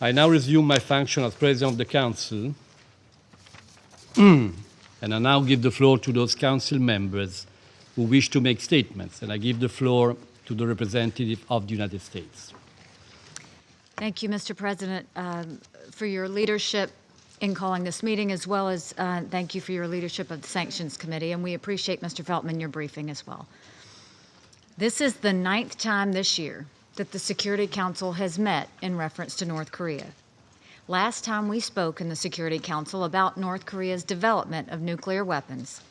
I now resume my function as President of the Council, and I now give the floor to those Council members who wish to make statements, and I give the floor to the representative of the United States. Thank you, Mr. President, for your leadership in calling this meeting, as well as thank you for your leadership of the Sanctions Committee, and we appreciate, Mr. Feltman, your briefing as well. This is the 9th time this year that the Security Council has met in reference to North Korea. Last time we spoke in the Security Council about North Korea's development of nuclear weapons,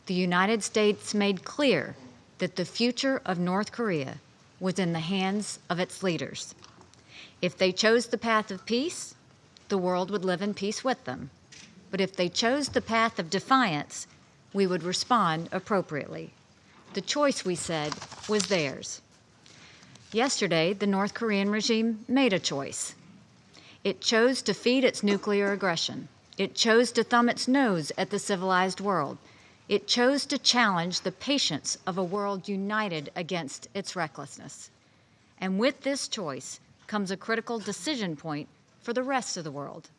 the United States made clear that the future of North Korea was in the hands of its leaders. If they chose the path of peace, the world would live in peace with them. But if they chose the path of defiance, we would respond appropriately. The choice, we said, was theirs. Yesterday, the North Korean regime made a choice. It chose to feed its nuclear aggression. It chose to thumb its nose at the civilized world. It chose to challenge the patience of a world united against its recklessness. And with this choice comes a critical decision point for the rest of the world.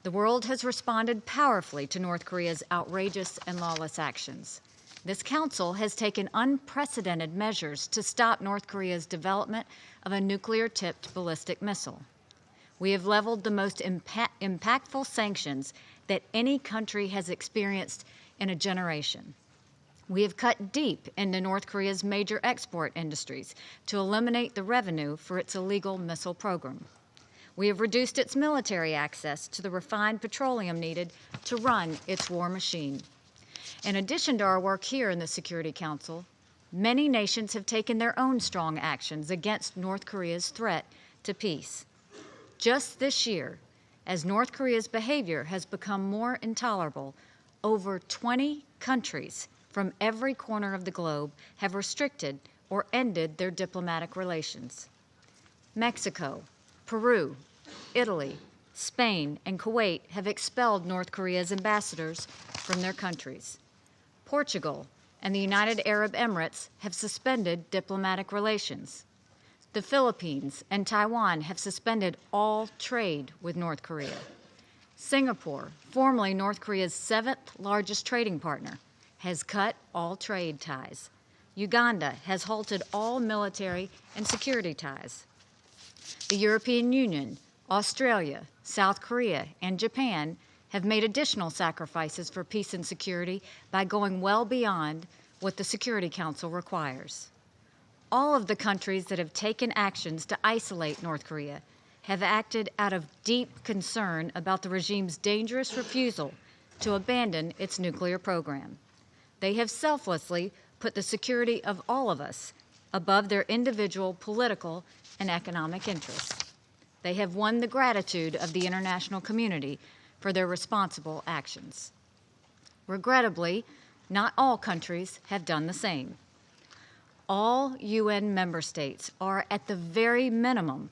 The world has responded powerfully to North Korea's outrageous and lawless actions. This Council has taken unprecedented measures to stop North Korea's development of a nuclear-tipped ballistic missile. We have leveled the most impactful sanctions that any country has experienced in a generation. We have cut deep into North Korea's major export industries to eliminate the revenue for its illegal missile program. We have reduced its military access to the refined petroleum needed to run its war machine. In addition to our work here in the Security Council, many nations have taken their own strong actions against North Korea's threat to peace. Just this year, as North Korea's behavior has become more intolerable, over 20 countries from every corner of the globe have restricted or ended their diplomatic relations. Mexico, Peru, Italy, Spain, and Kuwait have expelled North Korea's ambassadors from their countries. Portugal and the United Arab Emirates have suspended diplomatic relations. The Philippines and Taiwan have suspended all trade with North Korea. Singapore, formerly North Korea's 7th largest trading partner, has cut all trade ties. Uganda has halted all military and security ties. The European Union, Australia, South Korea, and Japan have made additional sacrifices for peace and security by going well beyond what the Security Council requires. All of the countries that have taken actions to isolate North Korea have acted out of deep concern about the regime's dangerous refusal to abandon its nuclear program. They have selflessly put the security of all of us above their individual political and economic interests. They have won the gratitude of the international community for their responsible actions. Regrettably, not all countries have done the same. All UN member states are, at the very minimum,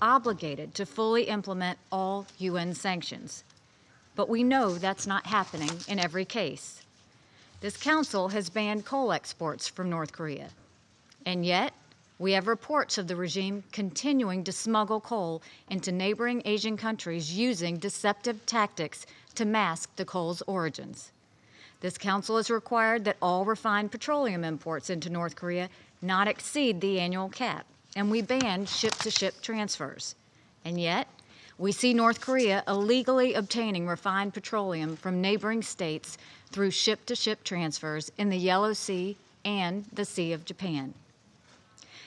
obligated to fully implement all UN sanctions. But we know that's not happening in every case. This Council has banned coal exports from North Korea. And yet, we have reports of the regime continuing to smuggle coal into neighboring Asian countries using deceptive tactics to mask the coal's origins. This Council has required that all refined petroleum imports into North Korea not exceed the annual cap, and we banned ship-to-ship transfers. And yet, we see North Korea illegally obtaining refined petroleum from neighboring states through ship-to-ship transfers in the Yellow Sea and the Sea of Japan.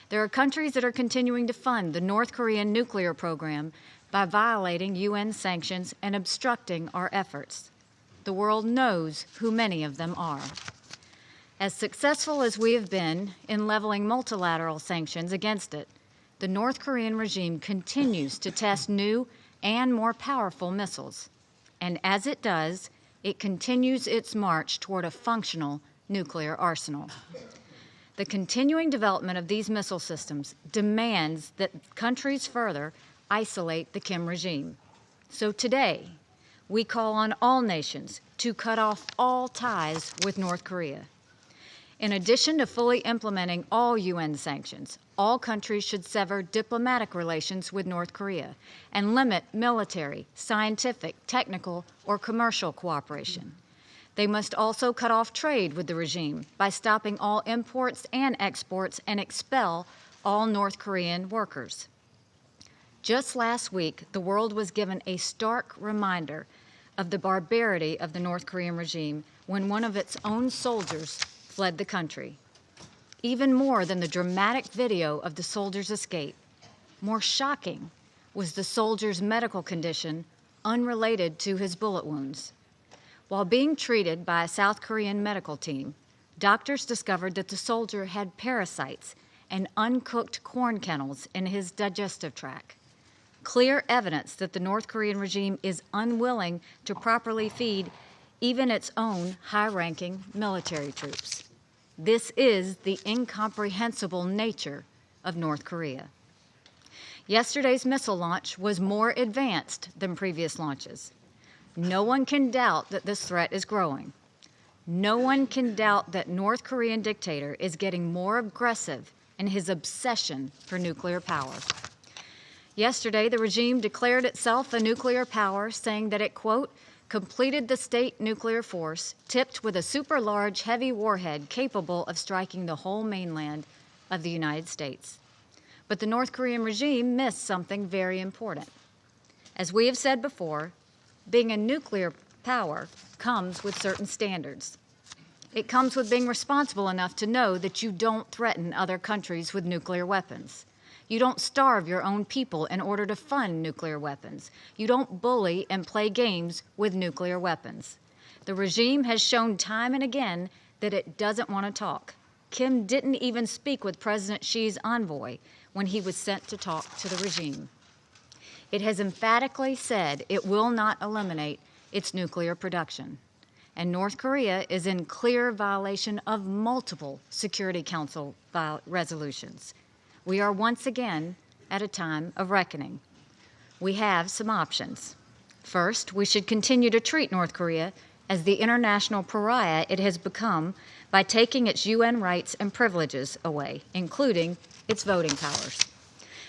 There are countries that are continuing to fund the North Korean nuclear program by violating UN sanctions and obstructing our efforts. The world knows who many of them are. As successful as we have been in leveling multilateral sanctions against it, the North Korean regime continues to test new and more powerful missiles. And as it does, it continues its march toward a functional nuclear arsenal. The continuing development of these missile systems demands that countries further isolate the Kim regime. So today, we call on all nations to cut off all ties with North Korea. In addition to fully implementing all UN sanctions, all countries should sever diplomatic relations with North Korea and limit military, scientific, technical, or commercial cooperation. They must also cut off trade with the regime by stopping all imports and exports and expel all North Korean workers. Just last week, the world was given a stark reminder of the barbarity of the North Korean regime when one of its own soldiers fled the country. Even more than the dramatic video of the soldier's escape, more shocking was the soldier's medical condition unrelated to his bullet wounds. While being treated by a South Korean medical team, doctors discovered that the soldier had parasites and uncooked corn kernels in his digestive tract. Clear evidence that the North Korean regime is unwilling to properly feed even its own high-ranking military troops. This is the incomprehensible nature of North Korea. Yesterday's missile launch was more advanced than previous launches. No one can doubt that this threat is growing. No one can doubt that North Korean dictator is getting more aggressive in his obsession for nuclear power. Yesterday, the regime declared itself a nuclear power, saying that it, quote, completed the state nuclear force tipped with a super-large heavy warhead capable of striking the whole mainland of the United States. But the North Korean regime missed something very important. As we have said before, being a nuclear power comes with certain standards. It comes with being responsible enough to know that you don't threaten other countries with nuclear weapons. You don't starve your own people in order to fund nuclear weapons. You don't bully and play games with nuclear weapons. The regime has shown time and again that it doesn't want to talk. Kim didn't even speak with President Xi's envoy when he was sent to talk to the regime. It has emphatically said it will not eliminate its nuclear production. And North Korea is in clear violation of multiple Security Council resolutions. We are once again at a time of reckoning. We have some options. First, we should continue to treat North Korea as the international pariah it has become by taking its UN rights and privileges away, including its voting powers.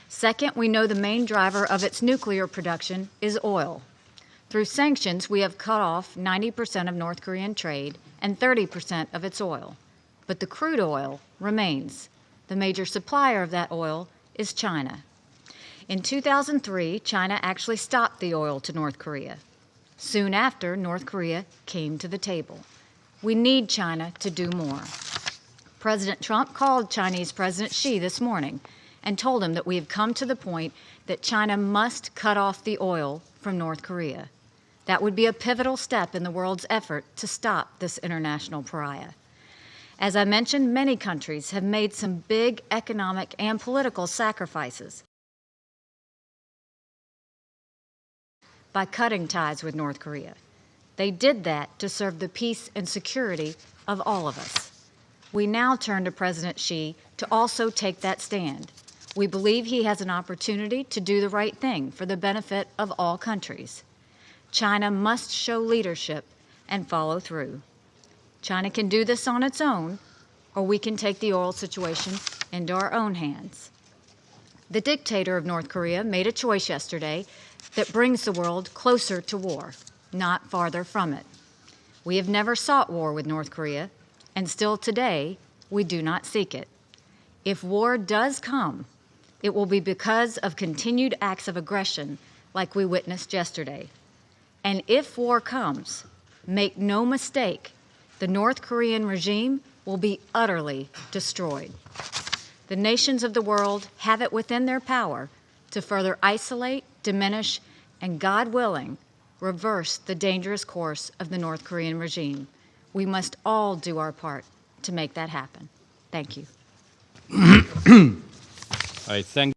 Second, we know the main driver of its nuclear production is oil. Through sanctions, we have cut off 90% of North Korean trade and 30% of its oil. But the crude oil remains. The major supplier of that oil is China. In 2003, China actually stopped the oil to North Korea. Soon after, North Korea came to the table. We need China to do more. President Trump called Chinese President Xi this morning and told him that we have come to the point that China must cut off the oil from North Korea. That would be a pivotal step in the world's effort to stop this international pariah. As I mentioned, many countries have made some big economic and political sacrifices by cutting ties with North Korea. They did that to serve the peace and security of all of us. We now turn to President Xi to also take that stand. We believe he has an opportunity to do the right thing for the benefit of all countries. China must show leadership and follow through. China can do this on its own, or we can take the oil situation into our own hands. The dictator of North Korea made a choice yesterday that brings the world closer to war, not farther from it. We have never sought war with North Korea, and still today, we do not seek it. If war does come, it will be because of continued acts of aggression like we witnessed yesterday. And if war comes, make no mistake, the North Korean regime will be utterly destroyed. The nations of the world have it within their power to further isolate, diminish, and, God willing, reverse the dangerous course of the North Korean regime. We must all do our part to make that happen. Thank you. I thank